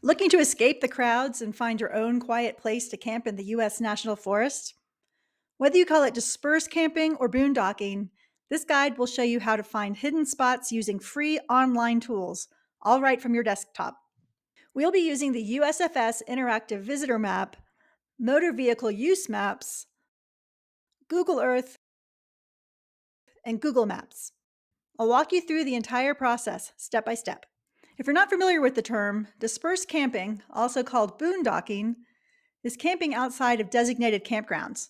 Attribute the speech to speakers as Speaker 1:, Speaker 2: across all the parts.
Speaker 1: Looking to escape the crowds and find your own quiet place to camp in the U.S. National Forest? Whether you call it dispersed camping or boondocking, this guide will show you how to find hidden spots using free online tools, all right from your desktop. We'll be using the USFS Interactive Visitor Map, Motor Vehicle Use Maps, Google Earth, and Google Maps. I'll walk you through the entire process, step by step. If you're not familiar with the term, dispersed camping, also called boondocking, is camping outside of designated campgrounds.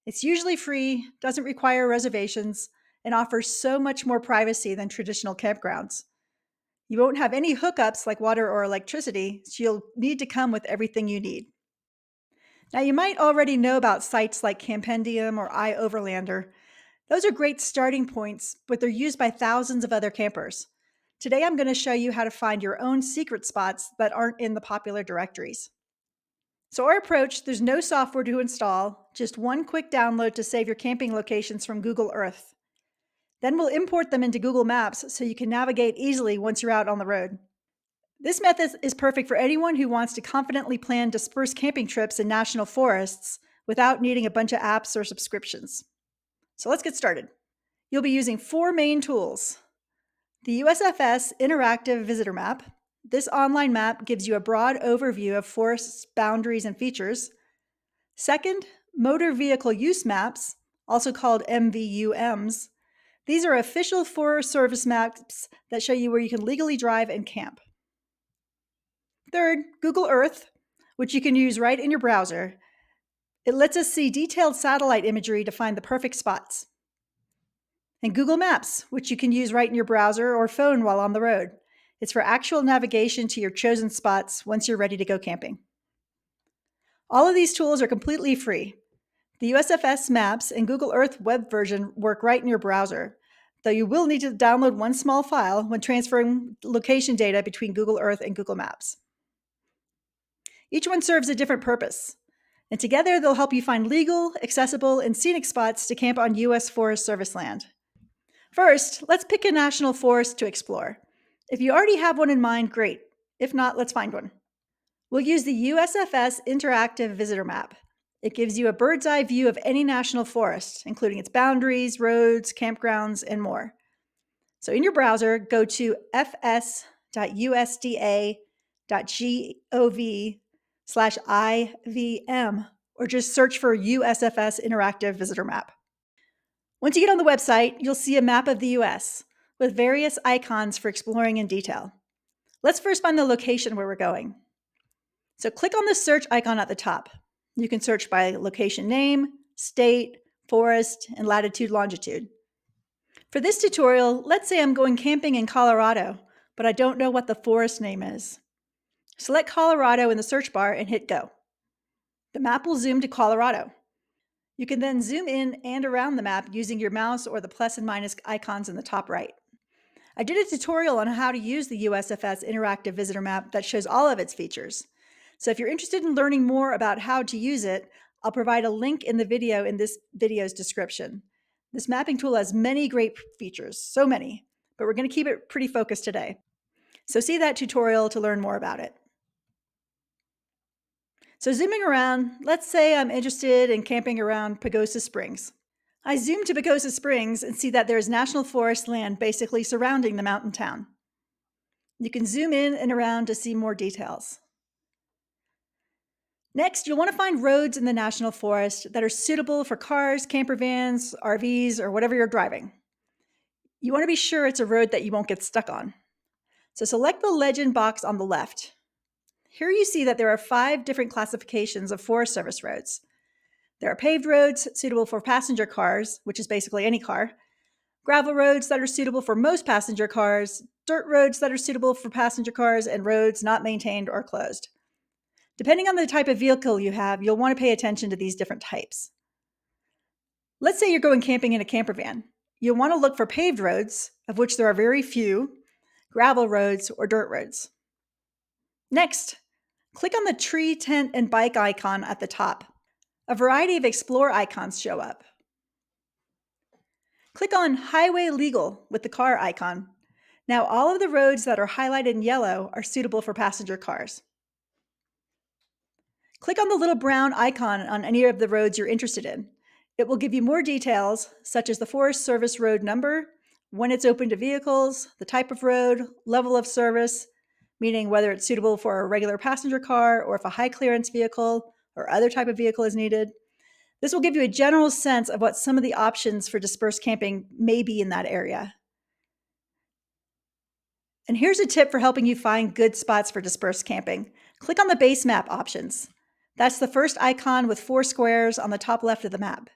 Speaker 1: It's usually free, doesn't require reservations, and offers so much more privacy than traditional campgrounds. You won't have any hookups like water or electricity, so you'll need to come with everything you need. Now, you might already know about sites like Campendium or iOverlander. Those are great starting points, but they're used by thousands of other campers. Today, I'm going to show you how to find your own secret spots that aren't in the popular directories. So our approach, there's no software to install, just one quick download to save your camping locations from Google Earth. Then we'll import them into Google Maps so you can navigate easily once you're out on the road. This method is perfect for anyone who wants to confidently plan dispersed camping trips in national forests without needing a bunch of apps or subscriptions. So let's get started. You'll be using four main tools. The USFS Interactive Visitor Map. This online map gives you a broad overview of forests, boundaries, and features. Second, Motor Vehicle Use Maps, also called MVUMs. These are official Forest Service maps that show you where you can legally drive and camp. Third, Google Earth, which you can use right in your browser. It lets us see detailed satellite imagery to find the perfect spots. And Google Maps, which you can use right in your browser or phone while on the road. It's for actual navigation to your chosen spots once you're ready to go camping. All of these tools are completely free. The USFS Maps and Google Earth web version work right in your browser, though you will need to download one small file when transferring location data between Google Earth and Google Maps. Each one serves a different purpose, and together they'll help you find legal, accessible, and scenic spots to camp on U.S. Forest Service land. First, let's pick a national forest to explore. If you already have one in mind, great. If not, let's find one. We'll use the USFS Interactive Visitor Map. It gives you a bird's eye view of any national forest, including its boundaries, roads, campgrounds, and more. So in your browser, go to fs.usda.gov/IVM, or just search for USFS Interactive Visitor Map. Once you get on the website, you'll see a map of the US with various icons for exploring in detail. Let's first find the location where we're going. So click on the search icon at the top. You can search by location name, state, forest, and latitude, longitude. For this tutorial, let's say I'm going camping in Colorado, but I don't know what the forest name is. Select Colorado in the search bar and hit go. The map will zoom to Colorado. You can then zoom in and around the map using your mouse or the plus and minus icons in the top right. I did a tutorial on how to use the USFS Interactive Visitor Map that shows all of its features. So if you're interested in learning more about how to use it, I'll provide a link in the video in this video's description. This mapping tool has many great features, so many, but we're going to keep it pretty focused today. So see that tutorial to learn more about it. So zooming around, let's say I'm interested in camping around Pagosa Springs. I zoom to Pagosa Springs and see that there is national forest land basically surrounding the mountain town. You can zoom in and around to see more details. Next, you'll want to find roads in the national forest that are suitable for cars, camper vans, RVs, or whatever you're driving. You want to be sure it's a road that you won't get stuck on. So select the legend box on the left. Here you see that there are 5 different classifications of Forest Service roads. There are paved roads suitable for passenger cars, which is basically any car, gravel roads that are suitable for most passenger cars, dirt roads that are suitable for passenger cars, and roads not maintained or closed. Depending on the type of vehicle you have, you'll want to pay attention to these different types. Let's say you're going camping in a camper van. You'll want to look for paved roads, of which there are very few, gravel roads, or dirt roads. Next, click on the tree, tent, and bike icon at the top. A variety of Explore icons show up. Click on Highway Legal with the car icon. Now all of the roads that are highlighted in yellow are suitable for passenger cars. Click on the little brown icon on any of the roads you're interested in. It will give you more details, such as the Forest Service road number, when it's open to vehicles, the type of road, level of service, meaning whether it's suitable for a regular passenger car or if a high clearance vehicle or other type of vehicle is needed. This will give you a general sense of what some of the options for dispersed camping may be in that area. And here's a tip for helping you find good spots for dispersed camping. Click on the base map options. That's the first icon with 4 squares on the top left of the map.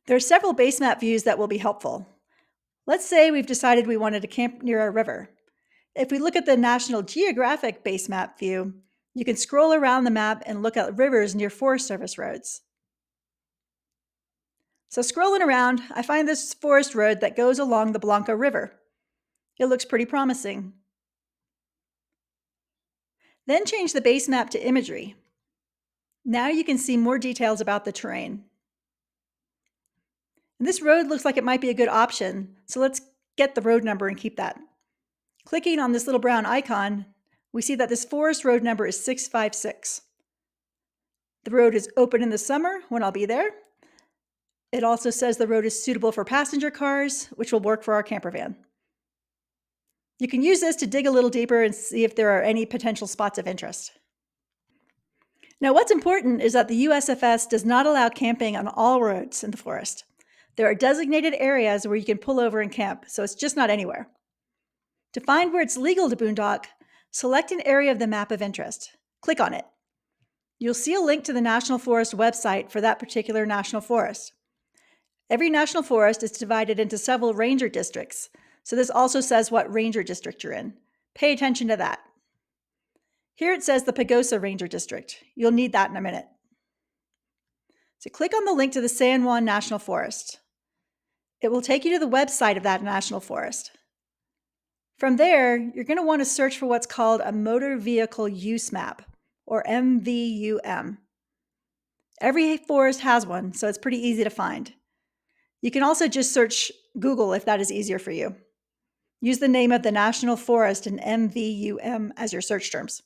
Speaker 1: There are several base map views that will be helpful. Let's say we've decided we wanted to camp near a river. If we look at the National Geographic base map view, you can scroll around the map and look at rivers near Forest Service roads. So scrolling around, I find this forest road that goes along the Blanco River. It looks pretty promising. Then change the base map to imagery. Now you can see more details about the terrain. And this road looks like it might be a good option, so let's get the road number and keep that. Clicking on this little brown icon, we see that this forest road number is 656. The road is open in the summer when I'll be there. It also says the road is suitable for passenger cars, which will work for our camper van. You can use this to dig a little deeper and see if there are any potential spots of interest. Now, what's important is that the USFS does not allow camping on all roads in the forest. There are designated areas where you can pull over and camp, so it's just not anywhere. To find where it's legal to boondock, select an area of the map of interest. Click on it. You'll see a link to the National Forest website for that particular national forest. Every national forest is divided into several ranger districts, so this also says what ranger district you're in. Pay attention to that. Here it says the Pagosa Ranger District. You'll need that in a minute. So click on the link to the San Juan National Forest. It will take you to the website of that national forest. From there, you're going to want to search for what's called a Motor Vehicle Use Map, or MVUM. Every forest has one, so it's pretty easy to find. You can also just search Google if that is easier for you. Use the name of the national forest and MVUM as your search terms.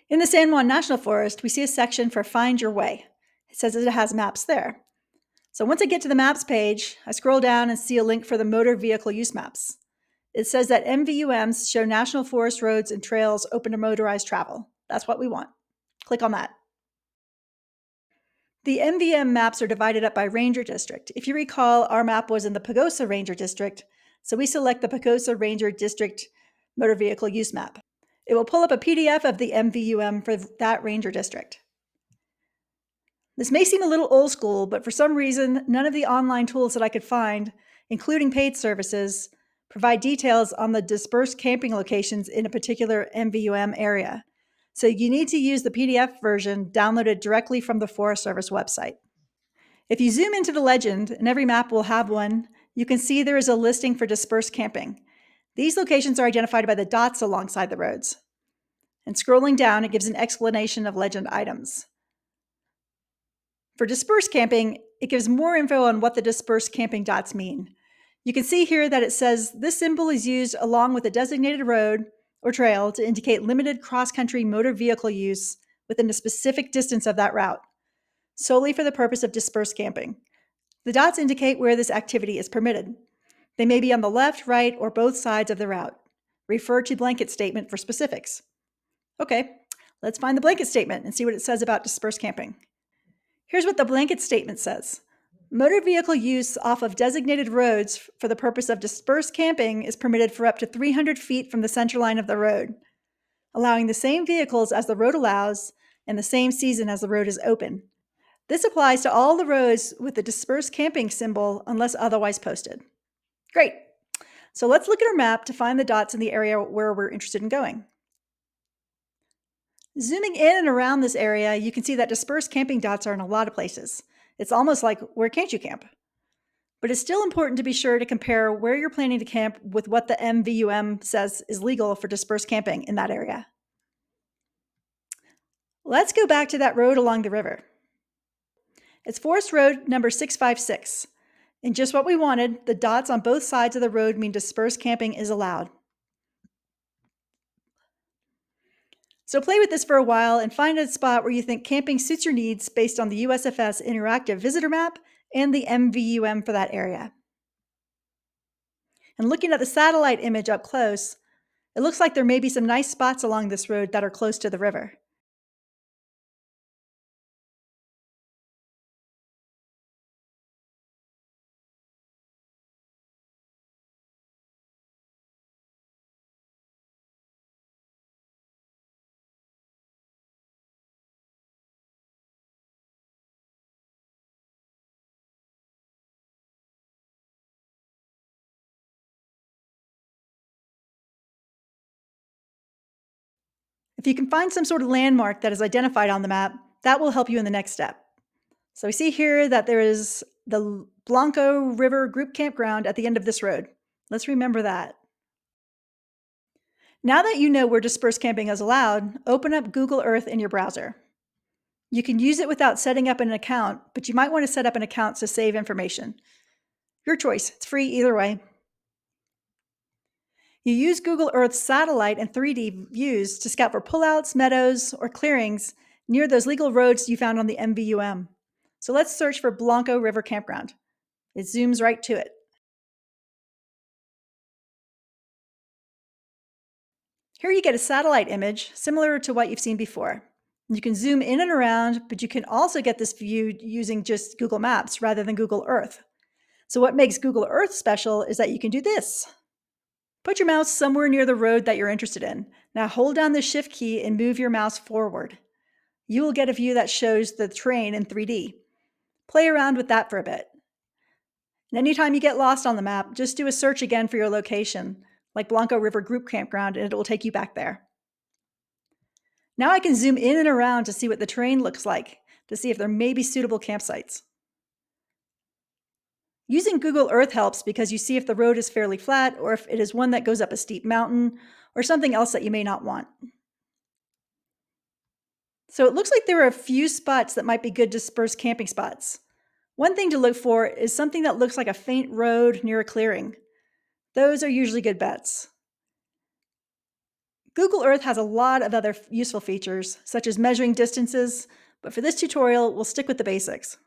Speaker 1: In the San Juan National Forest, we see a section for Find Your Way. It says that it has maps there. So once I get to the maps page, I scroll down and see a link for the motor vehicle use maps. It says that MVUMs show national forest roads and trails open to motorized travel. That's what we want. Click on that. The MVM maps are divided up by ranger district. If you recall, our map was in the Pagosa Ranger District, so we select the Pagosa Ranger District motor vehicle use map. It will pull up a PDF of the MVUM for that ranger district. This may seem a little old school, but for some reason, none of the online tools that I could find, including paid services, provide details on the dispersed camping locations in a particular MVUM area. So you need to use the PDF version downloaded directly from the Forest Service website. If you zoom into the legend, and every map will have one, you can see there is a listing for dispersed camping. These locations are identified by the dots alongside the roads. And scrolling down, it gives an explanation of legend items. For dispersed camping, it gives more info on what the dispersed camping dots mean. You can see here that it says this symbol is used along with a designated road or trail to indicate limited cross-country motor vehicle use within a specific distance of that route, solely for the purpose of dispersed camping. The dots indicate where this activity is permitted. They may be on the left, right, or both sides of the route. Refer to blanket statement for specifics. Okay, let's find the blanket statement and see what it says about dispersed camping. Here's what the blanket statement says. Motor vehicle use off of designated roads for the purpose of dispersed camping is permitted for up to 300 feet from the center line of the road, allowing the same vehicles as the road allows and the same season as the road is open. This applies to all the roads with the dispersed camping symbol unless otherwise posted. Great. So let's look at our map to find the dots in the area where we're interested in going. Zooming in and around this area, you can see that dispersed camping dots are in a lot of places. It's almost like, where can't you camp? But it's still important to be sure to compare where you're planning to camp with what the MVUM says is legal for dispersed camping in that area. Let's go back to that road along the river. It's Forest Road number 656. And just what we wanted, the dots on both sides of the road mean dispersed camping is allowed. So play with this for a while and find a spot where you think camping suits your needs based on the USFS interactive visitor map and the MVUM for that area. And looking at the satellite image up close, it looks like there may be some nice spots along this road that are close to the river. If you can find some sort of landmark that is identified on the map, that will help you in the next step. So we see here that there is the Blanco River Group Campground at the end of this road. Let's remember that. Now that you know where dispersed camping is allowed, open up Google Earth in your browser. You can use it without setting up an account, but you might want to set up an account to save information. Your choice, it's free either way. You use Google Earth's satellite and 3D views to scout for pullouts, meadows, or clearings near those legal roads you found on the MVUM. So let's search for Blanco River Campground. It zooms right to it. Here you get a satellite image similar to what you've seen before. You can zoom in and around, but you can also get this view using just Google Maps rather than Google Earth. So what makes Google Earth special is that you can do this. Put your mouse somewhere near the road that you're interested in. Now hold down the Shift key and move your mouse forward. You will get a view that shows the terrain in 3D. Play around with that for a bit. And anytime you get lost on the map, just do a search again for your location, like Blanco River Group Campground, and it will take you back there. Now I can zoom in and around to see what the terrain looks like, to see if there may be suitable campsites. Using Google Earth helps because you see if the road is fairly flat or if it is one that goes up a steep mountain or something else that you may not want. So it looks like there are a few spots that might be good dispersed camping spots. One thing to look for is something that looks like a faint road near a clearing. Those are usually good bets. Google Earth has a lot of other useful features, such as measuring distances, but for this tutorial, we'll stick with the basics.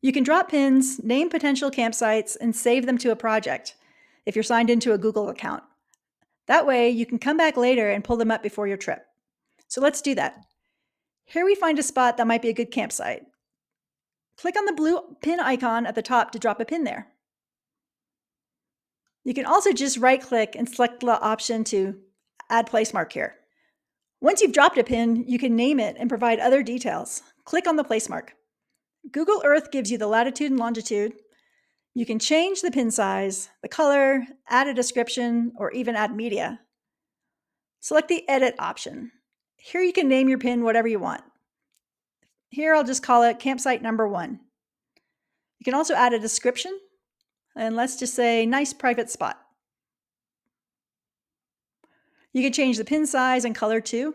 Speaker 1: You can drop pins, name potential campsites, and save them to a project if you're signed into a Google account. That way, you can come back later and pull them up before your trip. So let's do that. Here we find a spot that might be a good campsite. Click on the blue pin icon at the top to drop a pin there. You can also just right-click and select the option to add placemark here. Once you've dropped a pin, you can name it and provide other details. Click on the placemark. Google Earth gives you the latitude and longitude. You can change the pin size, the color, add a description, or even add media. Select the Edit option. Here you can name your pin whatever you want. Here I'll just call it campsite number 1. You can also add a description, and let's just say nice private spot. You can change the pin size and color too.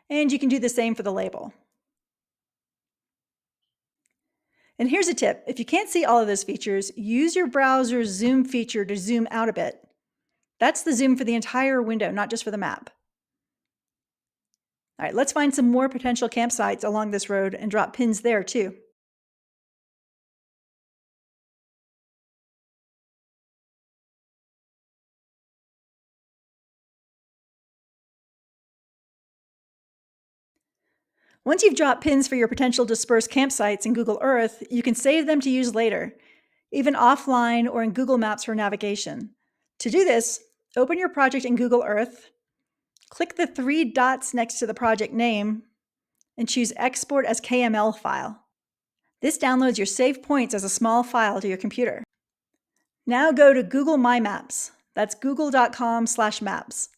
Speaker 1: And you can do the same for the label. And here's a tip. If you can't see all of those features, use your browser's zoom feature to zoom out a bit. That's the zoom for the entire window, not just for the map. All right, let's find some more potential campsites along this road and drop pins there too. Once you've dropped pins for your potential dispersed campsites in Google Earth, you can save them to use later, even offline or in Google Maps for navigation. To do this, open your project in Google Earth, click the 3 dots next to the project name, and choose Export as KML file. This downloads your saved points as a small file to your computer. Now go to Google My Maps, that's google.com/maps,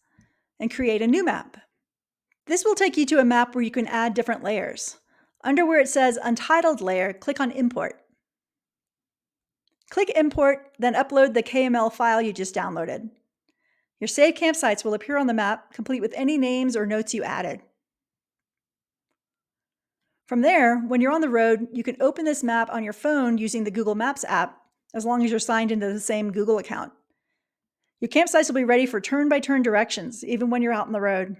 Speaker 1: and create a new map. This will take you to a map where you can add different layers. Under where it says Untitled Layer, click on Import. Click Import, then upload the KML file you just downloaded. Your saved campsites will appear on the map, complete with any names or notes you added. From there, when you're on the road, you can open this map on your phone using the Google Maps app, as long as you're signed into the same Google account. Your campsites will be ready for turn-by-turn directions, even when you're out on the road.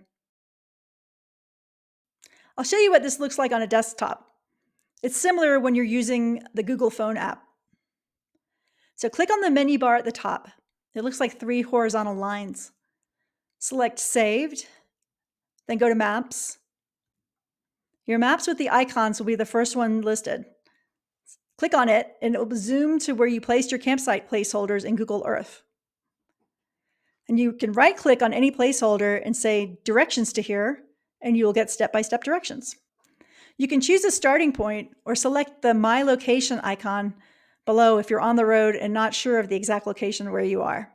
Speaker 1: I'll show you what this looks like on a desktop. It's similar when you're using the Google Phone app. So click on the menu bar at the top. It looks like 3 horizontal lines. Select Saved, then go to Maps. Your maps with the icons will be the first one listed. Click on it, and it will zoom to where you placed your campsite placeholders in Google Earth. And you can right-click on any placeholder and say Directions to here, and you will get step-by-step directions. You can choose a starting point or select the My Location icon below if you're on the road and not sure of the exact location where you are.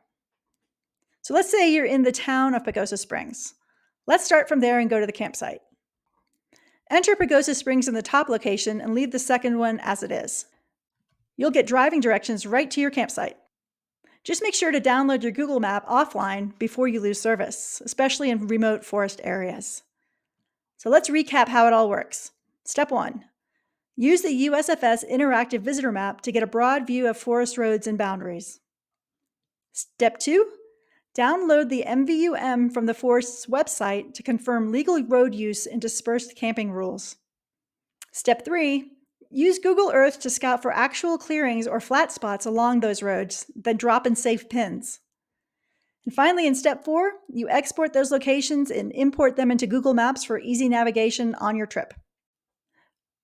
Speaker 1: So let's say you're in the town of Pagosa Springs. Let's start from there and go to the campsite. Enter Pagosa Springs in the top location and leave the second one as it is. You'll get driving directions right to your campsite. Just make sure to download your Google Map offline before you lose service, especially in remote forest areas. So let's recap how it all works. Step 1. Use the USFS Interactive Visitor Map to get a broad view of forest roads and boundaries. Step 2. Download the MVUM from the forest's website to confirm legal road use and dispersed camping rules. Step 3. Use Google Earth to scout for actual clearings or flat spots along those roads, then drop and save pins. And finally, in Step 4, you export those locations and import them into Google Maps for easy navigation on your trip.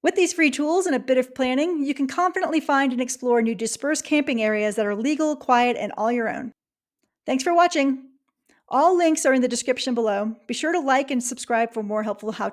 Speaker 1: With these free tools and a bit of planning, you can confidently find and explore new dispersed camping areas that are legal, quiet, and all your own. Thanks for watching. All links are in the description below. Be sure to like and subscribe for more helpful how